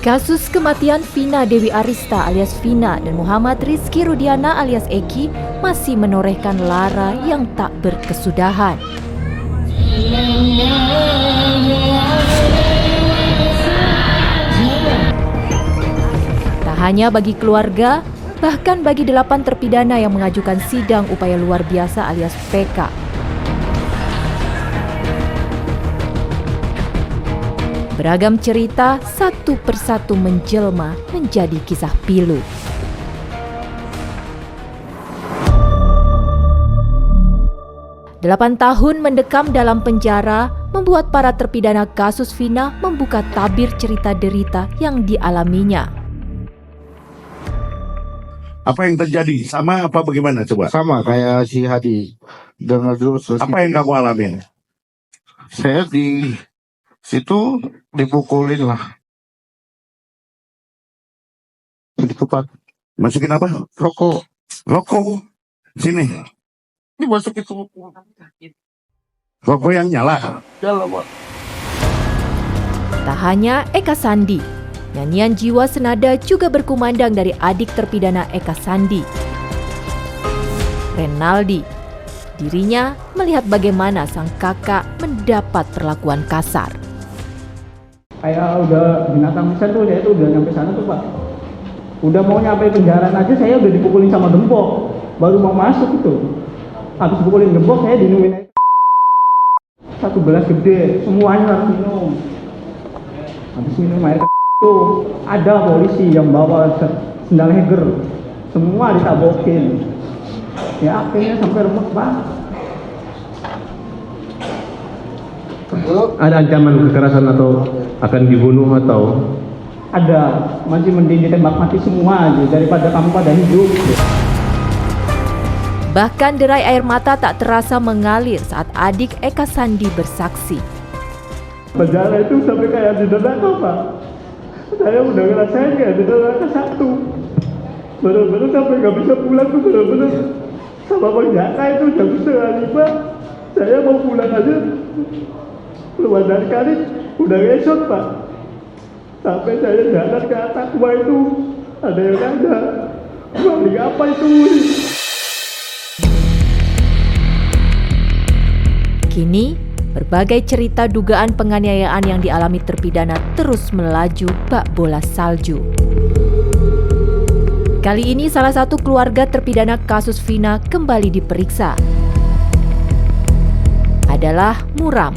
Kasus kematian Vina Dewi Arista alias Vina dan Muhammad Rizky Rudiana alias Eki masih menorehkan lara yang tak berkesudahan. Tak hanya bagi keluarga, bahkan bagi 8 terpidana yang mengajukan sidang upaya luar biasa alias PK. Beragam cerita satu persatu menjelma menjadi kisah pilu. Delapan tahun mendekam dalam penjara membuat para terpidana kasus Vina membuka tabir cerita derita yang dialaminya. Apa yang terjadi? Sama apa bagaimana coba? Sama kayak si Hadi. Dengar dulu. Apa yang kamu alamin? Saya di situ dipukulin lah. Dikepak. Masukin apa? Rokok. Rokok. Sini. Dimasukin ke Rokok yang nyala. dalam, Pak. Tak hanya Eka Sandi, nyanyian jiwa senada juga berkumandang dari adik terpidana Eka Sandi, Renaldi. Dirinya melihat bagaimana sang kakak mendapat perlakuan kasar. Kayak udah binatang pisan tuh, saya tuh udah nyampe sana tuh Pak. Udah mau nyampe penjara aja saya udah dipukulin sama gembok. Baru mau masuk itu. Habis dipukulin gembok saya dinumin satu gelas gede, semuanya harus minum. Habis minum air itu ada polisi yang bawa sendal heger. Semua ditabokin. Ya akhirnya sampai remek Pak. Ada ancaman kekerasan atau akan dibunuh atau? Ada, masih mending ditembak mati semua aja daripada kamu pada hidup. Bahkan derai air mata tak terasa mengalir saat adik Eka Sandi bersaksi. Penjara itu sampai kayak di neraka Pak. Saya udah ngerasain kayak di neraka satu. Bener-bener sampai gak bisa pulang tuh bener-bener. Sama Bang Jaka itu jam 4:30. Saya mau pulang aja. Keluar dari kali udah ngesot Pak. Sampai saya jalan ke Atakwa itu ada yang nanya, balik apa itu? Kini, berbagai cerita dugaan penganiayaan yang dialami terpidana terus melaju bak bola salju. Kali ini salah satu keluarga terpidana kasus Vina kembali diperiksa. Adalah Muram,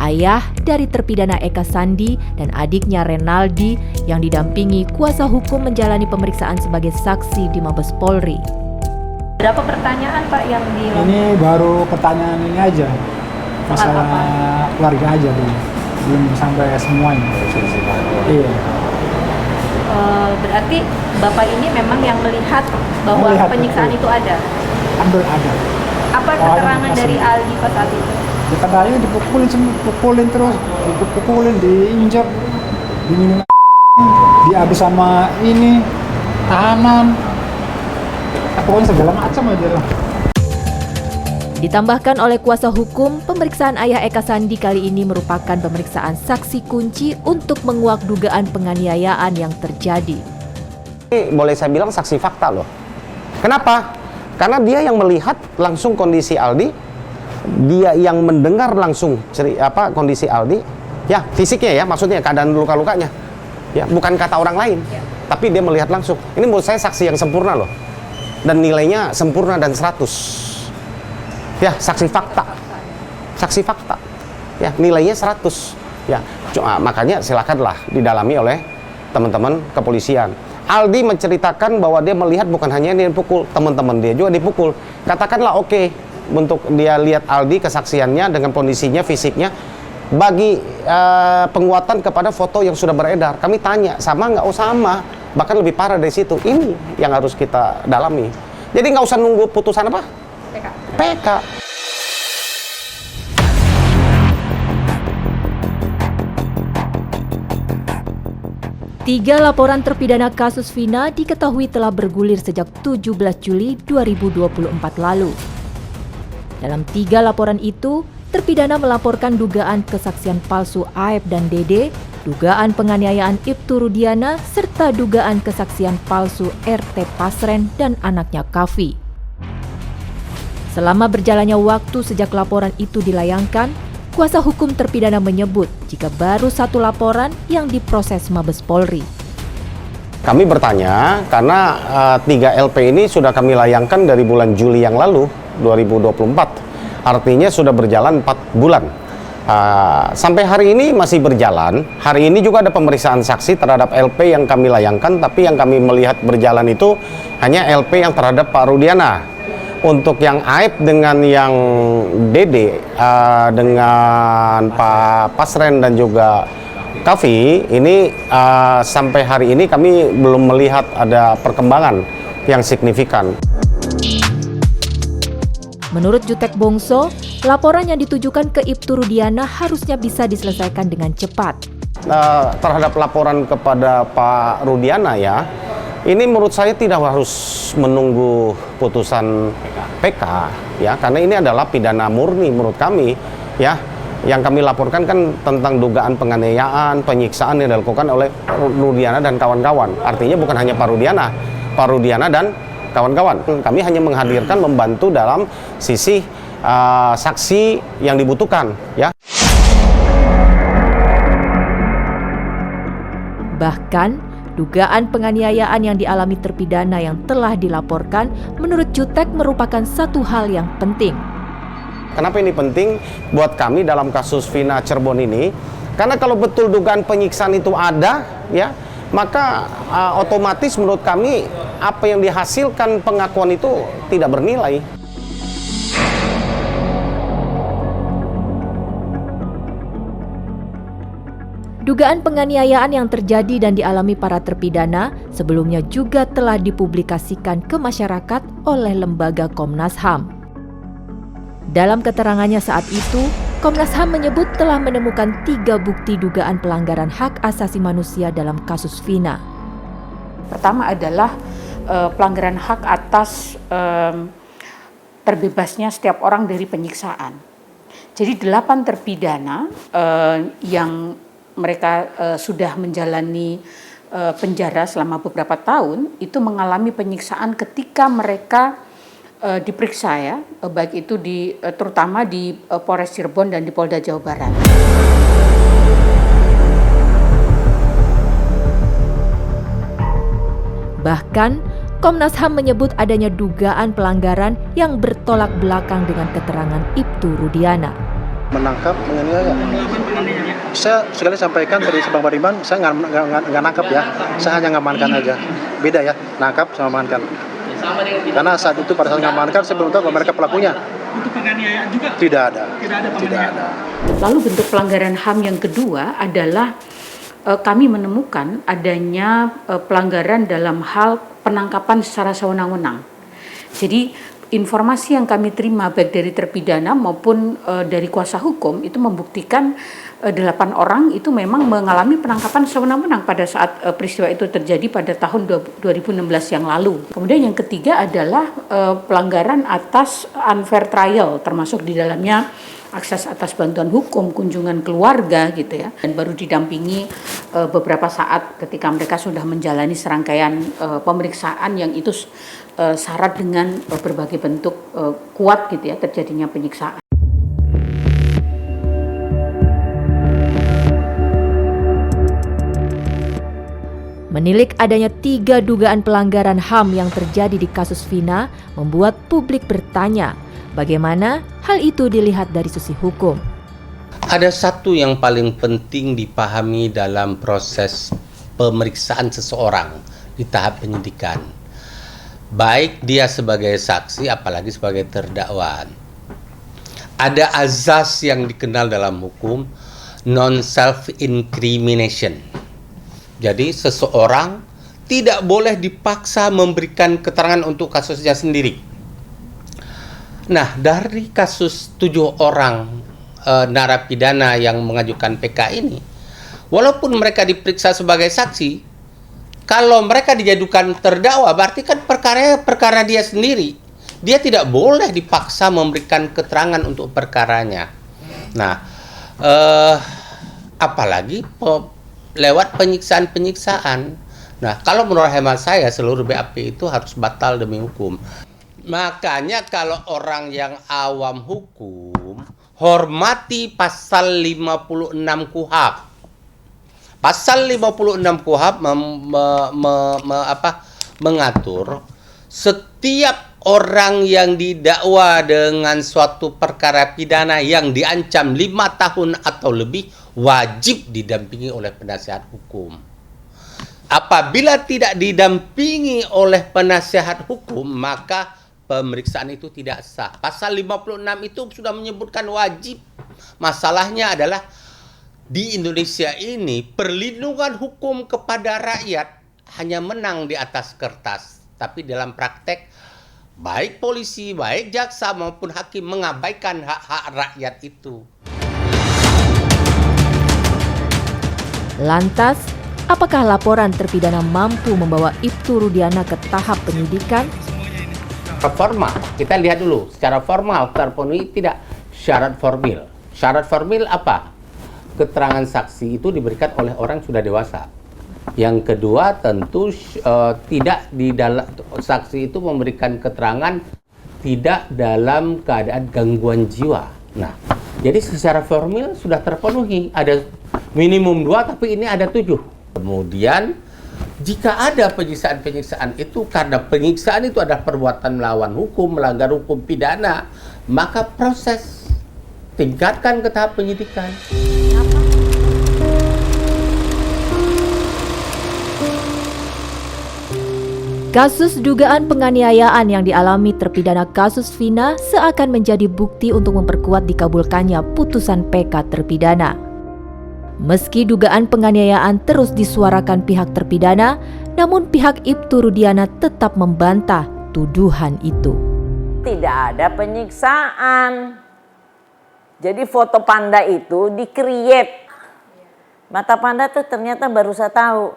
ayah dari terpidana Eka Sandi dan adiknya Renaldi yang didampingi kuasa hukum menjalani pemeriksaan sebagai saksi di Mabes Polri. Berapa pertanyaan Pak yang Ini baru pertanyaan ini aja, masalah keluarga aja belum sampai semuanya. Iya. Berarti Bapak ini memang yang melihat bahwa penyiksaan itu ada? Ada. Apa keterangan dari Aldi pas saat itu? Katanya dipukulin terus, dipukulin, diinjak, diminum, diadu sama ini, tahanan, pokoknya segala macam aja lah. Ditambahkan oleh kuasa hukum, pemeriksaan ayah Eka Sandi kali ini merupakan pemeriksaan saksi kunci untuk menguak dugaan penganiayaan yang terjadi. Ini boleh saya bilang saksi fakta loh. Kenapa? Karena dia yang melihat langsung kondisi Aldi, dia yang mendengar langsung kondisi Aldi, ya fisiknya ya, maksudnya keadaan luka-lukanya, ya bukan kata orang lain, tapi dia melihat langsung. Ini menurut saya saksi yang sempurna loh, dan nilainya sempurna dan 100. Ya, saksi fakta, ya nilainya 100. Ya, makanya silakanlah didalami oleh teman-teman kepolisian. Aldi menceritakan bahwa dia melihat bukan hanya dia dipukul, teman-teman dia juga dipukul. Katakanlah oke, untuk dia lihat Aldi kesaksiannya dengan kondisinya fisiknya, bagi penguatan kepada foto yang sudah beredar, kami tanya sama nggak? Oh sama, bahkan lebih parah dari situ. Ini yang harus kita dalami. Jadi nggak usah nunggu putusan apa? PK. Tiga laporan terpidana kasus Vina diketahui telah bergulir sejak 17 Juli 2024 lalu. Dalam 3 laporan itu, terpidana melaporkan dugaan kesaksian palsu Aep dan Dede dugaan penganiayaan Ibtu Rudiana, serta dugaan kesaksian palsu RT Pasren dan anaknya Kavi. Selama berjalannya waktu sejak laporan itu dilayangkan, kuasa hukum terpidana menyebut jika baru satu laporan yang diproses Mabes Polri. Kami bertanya karena 3 LP ini sudah kami layangkan dari bulan Juli yang lalu 2024. Artinya sudah berjalan 4 bulan. Sampai hari ini masih berjalan. Hari ini juga ada pemeriksaan saksi terhadap LP yang kami layangkan, tapi yang kami melihat berjalan itu hanya LP yang terhadap Pak Rudiana. Untuk yang Aib dengan yang Dede, dengan Pak Pasren dan juga Kavi, ini sampai hari ini kami belum melihat ada perkembangan yang signifikan. Menurut Jutek Bongso, laporan yang ditujukan ke Ibtu Rudiana harusnya bisa diselesaikan dengan cepat. Terhadap laporan kepada Pak Rudiana ya, ini menurut saya tidak harus menunggu putusan PK ya, karena ini adalah pidana murni menurut kami ya. Yang kami laporkan kan tentang dugaan penganiayaan, penyiksaan yang dilakukan oleh Rudiana dan kawan-kawan. Artinya bukan hanya Pak Rudiana dan kawan-kawan. Kami hanya menghadirkan, membantu dalam sisi saksi yang dibutuhkan ya. Bahkan, dugaan penganiayaan yang dialami terpidana yang telah dilaporkan menurut Jutek merupakan satu hal yang penting. Kenapa ini penting buat kami dalam kasus Vina Cirebon ini? Karena kalau betul dugaan penyiksaan itu ada, ya, maka otomatis menurut kami apa yang dihasilkan pengakuan itu tidak bernilai. Dugaan penganiayaan yang terjadi dan dialami para terpidana sebelumnya juga telah dipublikasikan ke masyarakat oleh lembaga Komnas HAM. Dalam keterangannya saat itu, Komnas HAM menyebut telah menemukan 3 bukti dugaan pelanggaran hak asasi manusia dalam kasus Vina. Pertama adalah pelanggaran hak atas terbebasnya setiap orang dari penyiksaan. Jadi 8 terpidana yang mereka sudah menjalani penjara selama beberapa tahun itu mengalami penyiksaan ketika mereka diperiksa ya, baik itu terutama di Polres Cirebon dan di Polda Jawa Barat. Bahkan, Komnas HAM menyebut adanya dugaan pelanggaran yang bertolak belakang dengan keterangan Ibtu Rudiana. Menangkap, menganiaya. Saya sekali sampaikan dari Bang Bariman, saya nggak nangkap ya, saya hanya ngamankan aja. Beda ya, nangkap sama amankan. Karena saat itu pada saat ngamankan saya belum tahu bahwa mereka pelakunya. Untuk penganiayaan juga? Tidak ada. Tidak ada. Lalu bentuk pelanggaran HAM yang kedua adalah kami menemukan adanya pelanggaran dalam hal penangkapan secara sewenang-wenang. Jadi informasi yang kami terima baik dari terpidana maupun dari kuasa hukum itu membuktikan 8 orang itu memang mengalami penangkapan sewenang-wenang pada saat peristiwa itu terjadi pada tahun 2016 yang lalu. Kemudian yang ketiga adalah pelanggaran atas unfair trial, termasuk di dalamnya akses atas bantuan hukum, kunjungan keluarga gitu ya, dan baru didampingi beberapa saat ketika mereka sudah menjalani serangkaian pemeriksaan yang itu syarat dengan berbagai bentuk kuat gitu ya terjadinya penyiksaan. Menilik adanya 3 dugaan pelanggaran HAM yang terjadi di kasus Vina membuat publik bertanya, bagaimana hal itu dilihat dari sisi hukum. Ada satu yang paling penting dipahami dalam proses pemeriksaan seseorang di tahap penyidikan. Baik dia sebagai saksi, apalagi sebagai terdakwa. Ada azas yang dikenal dalam hukum, non-self-incrimination. Jadi seseorang tidak boleh dipaksa memberikan keterangan untuk kasusnya sendiri. Nah, dari kasus 7 orang narapidana yang mengajukan PK ini, walaupun mereka diperiksa sebagai saksi, kalau mereka dijadikan terdakwa, berarti kan perkara dia sendiri. Dia tidak boleh dipaksa memberikan keterangan untuk perkaranya. Nah, apalagi lewat penyiksaan-penyiksaan. Nah, kalau menurut hemat saya seluruh BAP itu harus batal demi hukum. Makanya kalau orang yang awam hukum, hormati pasal 56 KUHP. Pasal 56 KUHP mengatur setiap orang yang didakwa dengan suatu perkara pidana yang diancam 5 tahun atau lebih wajib didampingi oleh penasihat hukum. Apabila tidak didampingi oleh penasihat hukum, maka pemeriksaan itu tidak sah. Pasal 56 itu sudah menyebutkan wajib. Masalahnya adalah di Indonesia ini perlindungan hukum kepada rakyat hanya menang di atas kertas, tapi dalam praktek baik polisi, baik jaksa maupun hakim mengabaikan hak-hak rakyat itu. Lantas, apakah laporan terpidana mampu membawa Ibtu Rudiana ke tahap penyidikan? Formal, kita lihat dulu secara formal terpenuhi tidak syarat formil. Syarat formil apa? Keterangan saksi itu diberikan oleh orang sudah dewasa. Yang kedua tentu tidak di dalam saksi itu memberikan keterangan tidak dalam keadaan gangguan jiwa. Nah, jadi secara formil sudah terpenuhi. Ada minimum 2 tapi ini ada 7. Kemudian jika ada penyiksaan-penyiksaan itu karena penyiksaan itu adalah perbuatan melawan hukum, melanggar hukum pidana, maka proses tingkatkan ke tahap penyidikan. Kasus dugaan penganiayaan yang dialami terpidana kasus Vina seakan menjadi bukti untuk memperkuat dikabulkannya putusan PK terpidana. Meski dugaan penganiayaan terus disuarakan pihak terpidana, namun pihak Ibtu Rudiana tetap membantah tuduhan itu. Tidak ada penyiksaan. Jadi foto panda itu di-create. Mata panda tuh ternyata baru saya tahu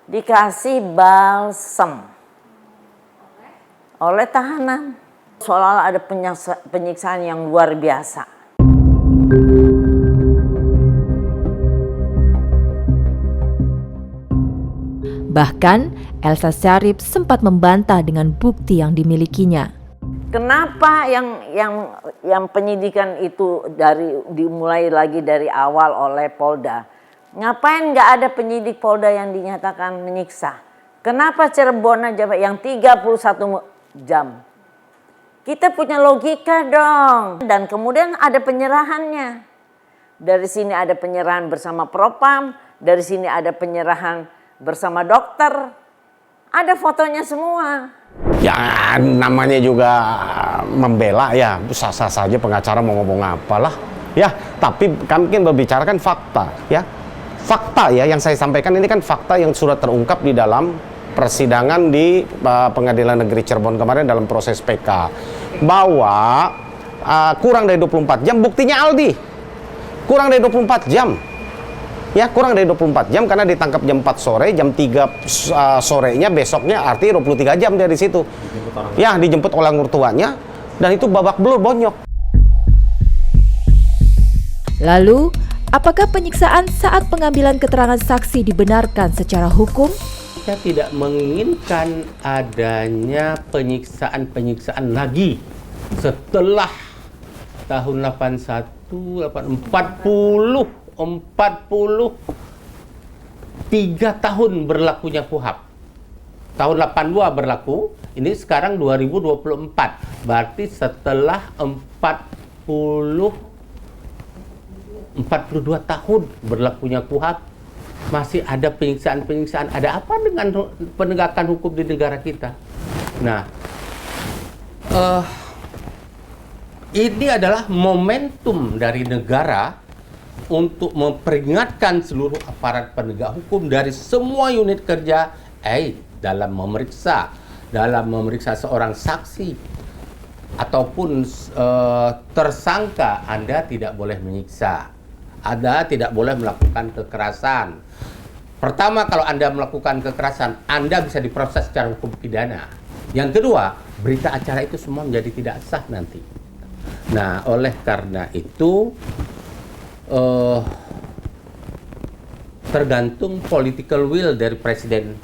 dikasih balsem oleh tahanan. Seolah-olah ada penyiksaan yang luar biasa. Bahkan Elsa Syarif sempat membantah dengan bukti yang dimilikinya. Kenapa yang penyidikan itu dimulai lagi dari awal oleh Polda? Ngapain nggak ada penyidik Polda yang dinyatakan menyiksa? Kenapa Cirebon aja yang 31 jam? Kita punya logika dong. Dan kemudian ada penyerahannya. Dari sini ada penyerahan bersama Propam, dari sini ada penyerahan bersama dokter. Ada fotonya semua. Ya namanya juga membela ya, sah-sah saja pengacara mau ngomong apalah. Ya, tapi kami kan berbicarakan fakta ya. Fakta ya yang saya sampaikan ini kan fakta yang sudah terungkap di dalam persidangan di Pengadilan Negeri Cirebon kemarin dalam proses PK. Bahwa kurang dari 24 jam, buktinya Aldi. Kurang dari 24 jam. Ya, kurang dari 24 jam karena ditangkap jam 4 sore, jam 3 sorenya besoknya artinya 23 jam dari situ. Ya, dijemput oleh mertuanya dan itu babak belur bonyok. Lalu, apakah penyiksaan saat pengambilan keterangan saksi dibenarkan secara hukum? Saya tidak menginginkan adanya penyiksaan-penyiksaan lagi setelah tahun 81, 43 tahun berlakunya KUHP. Tahun 82 berlaku, ini sekarang 2024. Berarti setelah 42 tahun berlakunya KUHP, masih ada penyiksaan-penyiksaan. Ada apa dengan penegakan hukum di negara kita? Nah, ini adalah momentum dari negara untuk memperingatkan seluruh aparat penegak hukum dari semua unit kerja dalam memeriksa seorang saksi ataupun tersangka, Anda tidak boleh menyiksa, Anda tidak boleh melakukan kekerasan. Pertama, kalau Anda melakukan kekerasan, Anda bisa diproses secara hukum pidana. Yang kedua, berita acara itu semua menjadi tidak sah nanti. Nah, oleh karena itu tergantung political will dari Presiden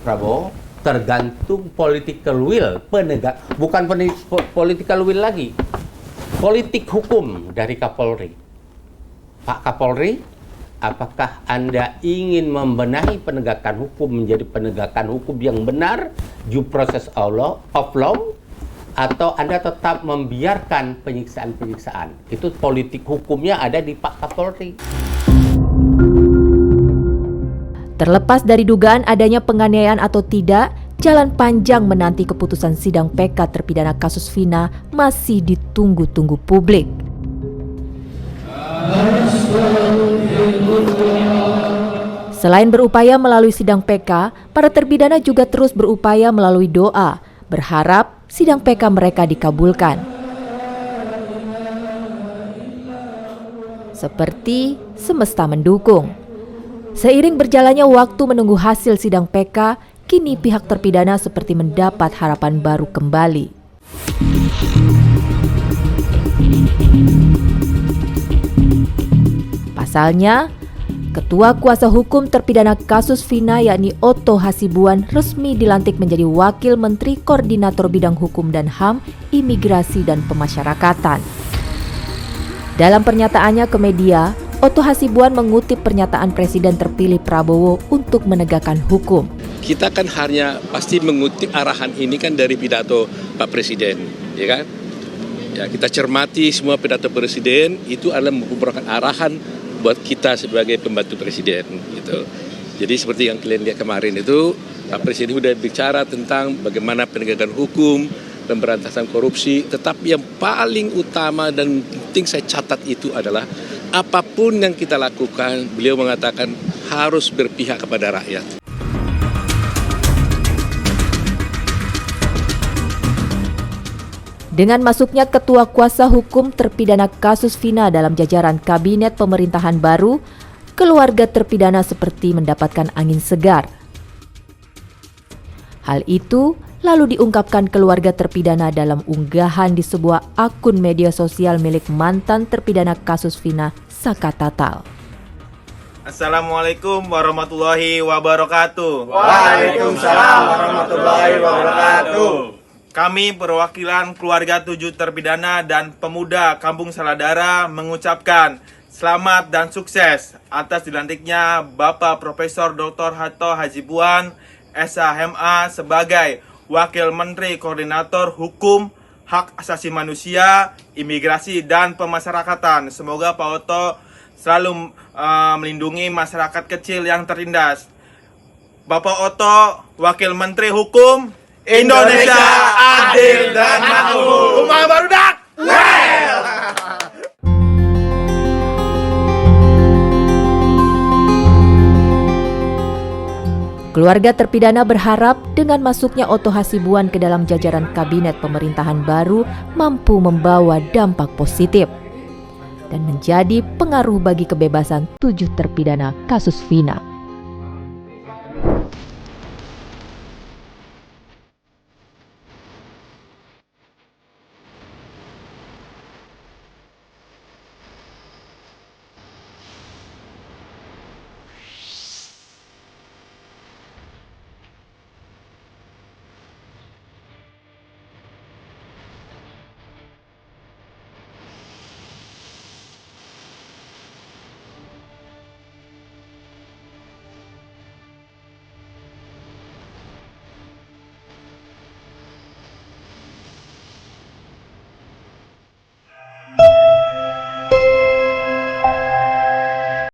Prabowo, tergantung political will bukan political will lagi, politik hukum dari Kapolri. Pak Kapolri, apakah Anda ingin membenahi penegakan hukum menjadi penegakan hukum yang benar, due process of law, atau Anda tetap membiarkan penyiksaan-penyiksaan? Itu politik hukumnya ada di Pak Kapolri. Terlepas dari dugaan adanya penganiayaan atau tidak, jalan panjang menanti keputusan sidang PK terpidana kasus Vina masih ditunggu-tunggu publik. Selain berupaya melalui sidang PK, para terpidana juga terus berupaya melalui doa, berharap sidang PK mereka dikabulkan. Seperti semesta mendukung. Seiring berjalannya waktu menunggu hasil sidang PK, kini pihak terpidana seperti mendapat harapan baru kembali. Pasalnya, Ketua Kuasa Hukum terpidana kasus Vina yakni Otto Hasibuan resmi dilantik menjadi Wakil Menteri Koordinator Bidang Hukum dan HAM, Imigrasi dan Pemasyarakatan. Dalam pernyataannya ke media, Otto Hasibuan mengutip pernyataan Presiden terpilih Prabowo untuk menegakkan hukum. Kita kan hanya pasti mengutip arahan ini kan dari pidato Pak Presiden, ya kan? Ya, kita cermati semua pidato Presiden itu adalah merupakan arahan buat kita sebagai pembantu Presiden, gitu. Jadi seperti yang kalian lihat kemarin itu, Pak Presiden sudah bicara tentang bagaimana penegakan hukum, pemberantasan korupsi, tetapi yang paling utama dan penting saya catat itu adalah apapun yang kita lakukan, beliau mengatakan harus berpihak kepada rakyat. Dengan masuknya Ketua Kuasa Hukum terpidana kasus Vina dalam jajaran Kabinet Pemerintahan baru, keluarga terpidana seperti mendapatkan angin segar. Hal itu lalu diungkapkan keluarga terpidana dalam unggahan di sebuah akun media sosial milik mantan terpidana kasus Vina, Saka Tatal. Assalamualaikum warahmatullahi wabarakatuh. Waalaikumsalam warahmatullahi wabarakatuh. Kami perwakilan keluarga 7 terpidana dan pemuda Kampung Saladara mengucapkan selamat dan sukses atas dilantiknya Bapak Profesor Dr. Otto Hasibuan, SHMA sebagai Wakil Menteri Koordinator Hukum, Hak Asasi Manusia, Imigrasi dan Pemasyarakatan. Semoga Pak Otto selalu melindungi masyarakat kecil yang tertindas. Bapak Otto, Wakil Menteri Hukum Indonesia adil dan makmur. Umar barudak. Keluarga terpidana berharap dengan masuknya Otto Hasibuan ke dalam jajaran Kabinet Pemerintahan baru mampu membawa dampak positif dan menjadi pengaruh bagi kebebasan 7 terpidana kasus Vina.